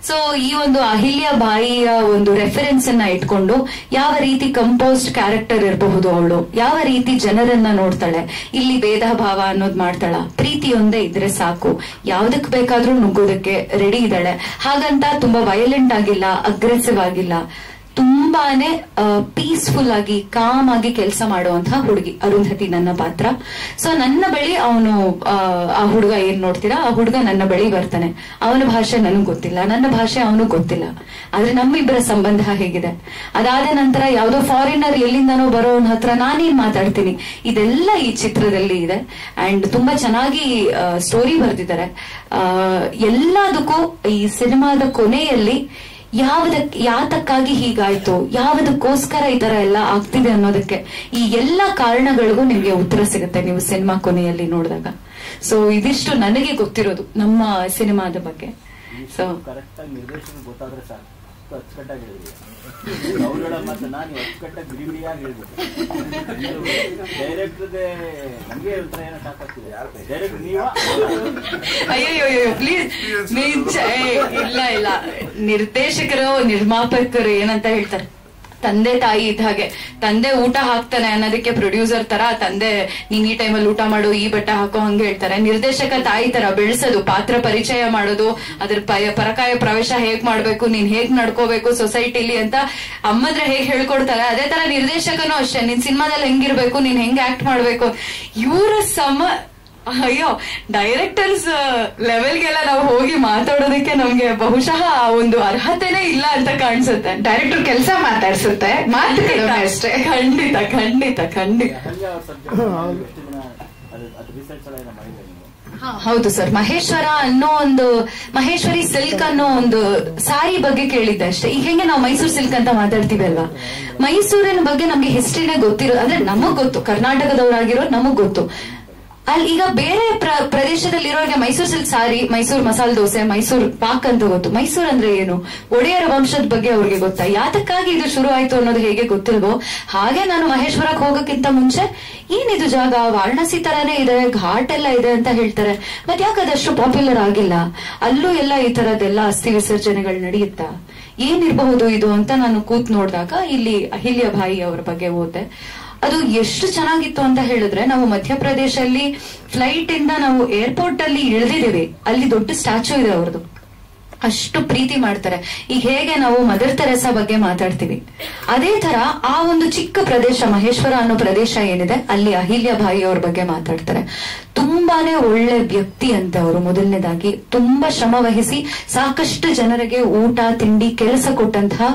ಸೊ ಈ ಒಂದು ಅಹಿಲ್ಯಬಾಯಿಯ ಒಂದು ರೆಫರೆನ್ಸ್ ಅನ್ನ ಇಟ್ಕೊಂಡು ಯಾವ ರೀತಿ ಕಂಪೋಸ್ಡ್ ಕ್ಯಾರೆಕ್ಟರ್ ಇರಬಹುದು, ಅವಳು ಯಾವ ರೀತಿ ಜನರನ್ನ ನೋಡ್ತಾಳೆ, ಇಲ್ಲಿ ಭೇದ ಭಾವ ಅನ್ನೋದು ಮಾಡ್ತಾಳ, ಪ್ರೀತಿಯೊಂದೇ ಇದ್ರೆ ಸಾಕು, ಯಾವ್ದಕ್ ಬೇಕಾದ್ರೂ ನುಗ್ಗೋದಕ್ಕೆ ರೆಡಿ ಇದ್ದಾಳೆ. ಹಾಗಂತ ತುಂಬಾ ವೈಲೆಂಟ್ ಆಗಿಲ್ಲ, ಅಗ್ರೆಸಿವ್ ಆಗಿಲ್ಲ, ತುಂಬಾನೇ ಪೀಸ್ಫುಲ್ ಆಗಿ ಕಾಮ್ ಆಗಿ ಕೆಲಸ ಮಾಡುವಂತಹ ಹುಡುಗಿ ಅರುಂಧತಿ ನನ್ನ ಪಾತ್ರ. ಸೊ ನನ್ನ ಬಳಿ ಅವನು ಆ ಹುಡುಗ ಏನ್ ನೋಡ್ತೀರಾ, ಆ ಹುಡುಗ ನನ್ನ ಬಳಿ ಬರ್ತಾನೆ. ಅವನ ಭಾಷೆ ನನಗ್ ಗೊತ್ತಿಲ್ಲ, ನನ್ನ ಭಾಷೆ ಅವನು ಗೊತ್ತಿಲ್ಲ, ಆದ್ರೆ ನಮ್ಮಿಬ್ಬರ ಸಂಬಂಧ ಹೇಗಿದೆ. ಅದಾದ ನಂತರ ಯಾವ್ದೋ ಫಾರಿನರ್ ಎಲ್ಲಿಂದನೋ ಬರೋನ್ ಹತ್ರ ನಾನೇನ್ ಮಾತಾಡ್ತೀನಿ, ಇದೆಲ್ಲ ಈ ಚಿತ್ರದಲ್ಲಿ ಇದೆ. ಅಂಡ್ ತುಂಬಾ ಚೆನ್ನಾಗಿ ಸ್ಟೋರಿ ಬರೆದಿದ್ದಾರೆ. ಎಲ್ಲದಕ್ಕೂ ಈ ಸಿನಿಮಾದ ಕೊನೆಯಲ್ಲಿ ಯಾತಕ್ಕಾಗಿ ಹೀಗಾಯ್ತು, ಯಾವುದಕ್ಕೋಸ್ಕರ ಈ ತರ ಎಲ್ಲ ಆಗ್ತಿದೆ ಅನ್ನೋದಕ್ಕೆ ಈ ಎಲ್ಲಾ ಕಾರಣಗಳಿಗೂ ನಿಮ್ಗೆ ಉತ್ತರ ಸಿಗುತ್ತೆ ನೀವು ಸಿನಿಮಾ ಕೊನೆಯಲ್ಲಿ ನೋಡಿದಾಗ. ಸೊ ಇದಿಷ್ಟು ನನಗೆ ಗೊತ್ತಿರೋದು ನಮ್ಮ ಸಿನಿಮಾದ ಬಗ್ಗೆ. ಸೊ ಕರೆಕ್ಟ್ ಆಗಿ ನಿರ್ದೇಶನ ಗೊತ್ತಾದ್ರೆ ಸಾಕು, ಅಚ್ಚುಕಟ್ಟಾಗಿ ಹೇಳಿದ್ವಿ. ಅವ್ರ ಮಾತ್ರ ನಾನು ಅಚ್ಚುಕಟ್ಟಾಗಿ ಬಿಡಿ ಬಿಡಿಯಾಗಿ ಹೇಳ್ಬೇಕು. ಡೈರೆಕ್ಟರ್ಗೆ ನಮ್ಗೆ ಒಂಥರ ಏನೋ ಸಾಕಾಗ್ತಿದೆ. ಡೈರೆಕ್ಟರ್ ನೀವಾ? ಅಯ್ಯೋ ಪ್ಲೀಸ್ ಇಲ್ಲ ನಿರ್ದೇಶಕರು ನಿರ್ಮಾಪಕರು ಏನಂತ ಹೇಳ್ತಾರೆ, ತಂದೆ ತಾಯಿ ಇದ್ದ ಹಾಗೆ. ತಂದೆ ಊಟ ಹಾಕ್ತಾನೆ ಅನ್ನೋದಕ್ಕೆ ಪ್ರೊಡ್ಯೂಸರ್ ತರ ತಂದೆ ನೀನ್ ಈ ಟೈಮಲ್ಲಿ ಊಟ ಮಾಡು, ಈ ಬಟ್ಟೆ ಹಾಕೋ ಹಂಗೆ ಹೇಳ್ತಾರೆ. ನಿರ್ದೇಶಕ ತಾಯಿ ತರ ಬೆಳೆಸೋದು, ಪಾತ್ರ ಪರಿಚಯ ಮಾಡೋದು, ಅದ್ರ ಪರಕಾಯ ಪ್ರವೇಶ ಹೇಗ್ ಮಾಡ್ಬೇಕು, ನೀನ್ ಹೇಗ್ ನಡ್ಕೋಬೇಕು ಸೊಸೈಟಿಲಿ ಅಂತ ಅಮ್ಮದ್ರೆ ಹೇಗ್ ಹೇಳ್ಕೊಡ್ತಾರೆ, ಅದೇ ತರ ನಿರ್ದೇಶಕನೂ ಅಷ್ಟೇ. ನೀನ್ ಸಿನಿಮಾದಲ್ಲಿ ಹೆಂಗಿರ್ಬೇಕು, ನೀನ್ ಹೆಂಗ್ ಆಕ್ಟ್ ಮಾಡ್ಬೇಕು, ಇವರ ಅಯ್ಯೋ ಡೈರೆಕ್ಟರ್ಸ್ ಲೆವೆಲ್ಗೆಲ್ಲ ನಾವು ಹೋಗಿ ಮಾತಾಡೋದಕ್ಕೆ ನಮ್ಗೆ ಬಹುಶಃ ಆ ಒಂದು ಅರ್ಹತೆನೇ ಇಲ್ಲ ಅಂತ ಕಾಣಿಸುತ್ತೆ. ಡೈರೆಕ್ಟರ್ ಕೆಲಸ ಮಾತಾಡ್ಸುತ್ತೆ, ಮಾತು ಕಡಿಮೆ ಅಷ್ಟೇ. ಖಂಡಿತ ಖಂಡಿತ ಖಂಡಿತ. ಹೌದು ಸರ್, ಮಹೇಶ್ವರಿ ಸಿಲ್ಕ್ ಅನ್ನೋ ಒಂದು ಸಾರಿ ಬಗ್ಗೆ ಕೇಳಿದ್ದೆ ಅಷ್ಟೇ. ಈಗ ಹೆಂಗೆ ನಾವು ಮೈಸೂರು ಸಿಲ್ಕ್ ಅಂತ ಮಾತಾಡ್ತೀವಿ ಅಲ್ವಾ, ಮೈಸೂರಿನ ಬಗ್ಗೆ ನಮ್ಗೆ ಹಿಸ್ಟ್ರಿನೇ ಗೊತ್ತಿರೋ, ಅಂದ್ರೆ ನಮಗ್ ಗೊತ್ತು, ಕರ್ನಾಟಕದವರಾಗಿರೋ ನಮಗ್ ಗೊತ್ತು. ಅಲ್ಲಿ ಈಗ ಬೇರೆ ಪ್ರದೇಶದಲ್ಲಿ ಇರೋರಿಗೆ ಮೈಸೂರು ಸಿಲ್ಕ್ ಸಾರಿ, ಮೈಸೂರು ಮಸಾಲೆ ದೋಸೆ, ಮೈಸೂರು ಪಾಕ್ ಅಂತ ಗೊತ್ತು. ಮೈಸೂರು ಅಂದ್ರೆ ಏನು, ಒಡೆಯರ ವಂಶದ ಬಗ್ಗೆ ಅವ್ರಿಗೆ ಗೊತ್ತಾ, ಯಾತಕ್ಕಾಗಿ ಇದು ಶುರು ಆಯ್ತು ಅನ್ನೋದು ಹೇಗೆ ಗೊತ್ತಿಲ್ವೋ ಹಾಗೆ ನಾನು ಮಹೇಶ್ವರಕ್ಕೆ ಹೋಗಕ್ಕಿಂತ ಮುಂಚೆ ಏನಿದು ಜಾಗ, ವಾರಣಾಸಿ ತರಾನೇ ಇದೆ, ಘಾಟ್ ಎಲ್ಲ ಇದೆ ಅಂತ ಹೇಳ್ತಾರೆ, ಮತ್ತೆ ಯಾಕದಷ್ಟು ಪಾಪ್ಯುಲರ್ ಆಗಿಲ್ಲ, ಅಲ್ಲೂ ಎಲ್ಲ ಈ ತರದೆಲ್ಲ ಅಸ್ಥಿ ವಿಸರ್ಜನೆಗಳು ನಡೆಯುತ್ತಾ, ಏನಿರಬಹುದು ಇದು ಅಂತ ನಾನು ಕೂತ್ ನೋಡಿದಾಗ ಇಲ್ಲಿ ಅಹಿಲ್ಯ ಬಾಯಿ ಅವರ ಬಗ್ಗೆ ಓದ್ದೆ. ಅದು ಎಷ್ಟು ಚೆನ್ನಾಗಿತ್ತು ಅಂತ ಹೇಳಿದ್ರೆ, ನಾವು ಮಧ್ಯಪ್ರದೇಶಲ್ಲಿ ಫ್ಲೈಟ್ ಇಂದ ನಾವು ಏರ್ಪೋರ್ಟ್ ಅಲ್ಲಿ ಇಳಿದಿದ್ದೀವಿ, ಅಲ್ಲಿ ದೊಡ್ಡ ಸ್ಟ್ಯಾಚ್ಯೂ ಇದೆ ಅವ್ರದ್ದು, ಅಷ್ಟು ಪ್ರೀತಿ ಮಾಡ್ತಾರೆ. ಈಗ ಹೇಗೆ ನಾವು ಮದರ್ ತೆರೇಸಾ ಬಗ್ಗೆ ಮಾತಾಡ್ತೀವಿ, ಅದೇ ತರ ಆ ಒಂದು ಚಿಕ್ಕ ಪ್ರದೇಶ ಮಹೇಶ್ವರ ಅನ್ನೋ ಪ್ರದೇಶ ಏನಿದೆ, ಅಲ್ಲಿ ಅಹಿಲ್ಯ ಬಾಯಿ ಅವ್ರ ಬಗ್ಗೆ ಮಾತಾಡ್ತಾರೆ. ತುಂಬಾನೇ ಒಳ್ಳೆ ವ್ಯಕ್ತಿ ಅಂತ ಅವರು. ಮೊದಲನೇದಾಗಿ ತುಂಬಾ ಶ್ರಮ ವಹಿಸಿ ಸಾಕಷ್ಟು ಜನರಿಗೆ ಊಟ ತಿಂಡಿ ಕೆಲಸ ಕೊಟ್ಟಂತಹ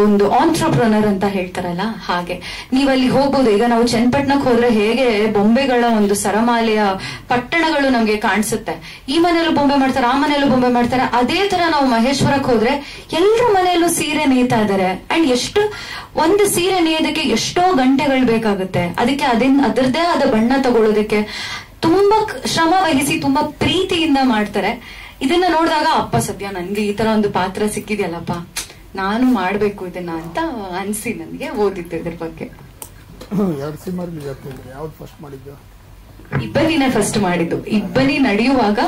ಒಂದು ಆಂಟ್ರಪ್ರನರ್ ಅಂತ ಹೇಳ್ತಾರಲ್ಲ ಹಾಗೆ. ನೀವಲ್ಲಿ ಹೋಗ್ಬೋದು. ಈಗ ನಾವು ಚನ್ನಪಟ್ಟಣಕ್ಕೆ ಹೋದ್ರೆ ಹೇಗೆ ಬೊಂಬೆಗಳ ಒಂದು ಸರಮಾಲೆಯ ಪಟ್ಟಣಗಳು ನಮ್ಗೆ ಕಾಣಿಸುತ್ತೆ, ಈ ಮನೆಯಲ್ಲೂ ಬೊಂಬೆ ಮಾಡ್ತಾರೆ, ಆ ಮನೆಯಲ್ಲೂ ಬೊಂಬೆ ಮಾಡ್ತಾರೆ, ಅದೇ ತರ ನಾವು ಮಹೇಶ್ವರಕ್ಕೆ ಹೋದ್ರೆ ಎಲ್ಲರ ಮನೆಯಲ್ಲೂ ಸೀರೆ ನೇಯ್ತಾ ಇದಾರೆ. ಅಂಡ್ ಎಷ್ಟು ಒಂದು ಸೀರೆ ನೇಯೋದಕ್ಕೆ ಎಷ್ಟೋ ಗಂಟೆಗಳು ಬೇಕಾಗುತ್ತೆ, ಅದಕ್ಕೆ ಅದರದೇ ಆದ ಬಣ್ಣ ತಗೊಳ್ಳೋದಕ್ಕೆ ತುಂಬಾ ಶ್ರಮ ವಹಿಸಿ ತುಂಬಾ ಪ್ರೀತಿಯಿಂದ ಮಾಡ್ತಾರೆ. ಇದನ್ನ ನೋಡಿದಾಗ ಅಪ್ಪ ಸದ್ಯ ನನ್ಗೆ ಈ ತರ ಒಂದು ಪಾತ್ರ ಸಿಕ್ಕಿದ್ಯಲ್ಲಪ್ಪ, ನಾನು ಮಾಡ್ಬೇಕು ಇದನ್ನ ಅಂತ ಅನ್ಸಿ ನನ್ಗೆ ಓದಿದ್ದು ಇದ್ರ ಬಗ್ಗೆ. ಯಾವ್ದು ಫಸ್ಟ್ ಮಾಡಿದ್ದು? ಇಬ್ಬನಿನೇ ಫಸ್ಟ್ ಮಾಡಿದ್ದು. ಇಬ್ಬನಿ ನಡೆಯುವಾಗ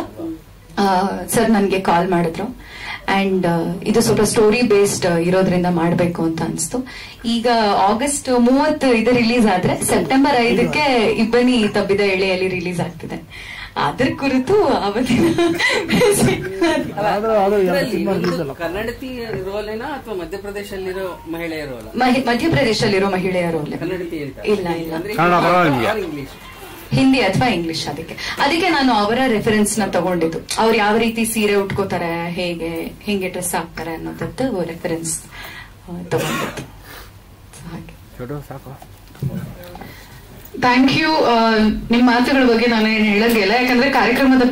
ಸರ್ ನನ್ಗೆ ಕಾಲ್ ಮಾಡಿದ್ರು. ಅಂಡ್ ಇದು ಸ್ವಲ್ಪ ಸ್ಟೋರಿ ಬೇಸ್ಡ್ ಇರೋದ್ರಿಂದ ಮಾಡ್ಬೇಕು ಅಂತ ಅನ್ಸ್ತು. ಈಗ August 30 ಇದು ರಿಲೀಸ್ ಆದ್ರೆ ಸೆಪ್ಟೆಂಬರ್ 5ಕ್ಕೆ ಇಬ್ಬನಿ ತಬ್ಬಿದ ಎಳೆಯಲ್ಲಿ ರಿಲೀಸ್ ಆಗ್ತಿದೆ. ಅದ್ರ ಕುರಿತು ಅವತ್ತಿನ ಕನ್ನಡತಿ ರೋಲೇನಾ ಅಥವಾ ಮಧ್ಯಪ್ರದೇಶಲ್ಲಿರೋ ಮಹಿಳೆಯ ರೋಲ್? ಮಧ್ಯಪ್ರದೇಶಲ್ಲಿರೋ ಮಹಿಳೆಯ ರೋಲ್. ಕನ್ನಡತಿ ಇಲ್ಲ ಇಂಗ್ಲಿಷ್, ಹಿಂದಿ ಅಥವಾ ಇಂಗ್ಲಿಷ್. ಅದಕ್ಕೆ ನಾನು ಅವರ ರೆಫರೆನ್ಸ್ ನ ತಗೊಂಡಿದ್ದು. ಅವ್ರು ಯಾವ ರೀತಿ ಸೀರೆ ಉಟ್ಕೋತಾರೆ, ಹೇಗೆ ಡ್ರೆಸ್ ಹಾಕ್ತಾರೆ ಅನ್ನೋದದ್ದು ರೆಫರೆನ್ಸ್ ತಗೊಂಡಿದ್ದು. Thank you. ನಿಮ್ ಮಾತುಗಳ ಬಗ್ಗೆ ನಾನು ಏನ್ ಹೇಳಂಗಿಲ್ಲ, ಯಾಕಂದ್ರೆ ಕಾರ್ಯಕ್ರಮದ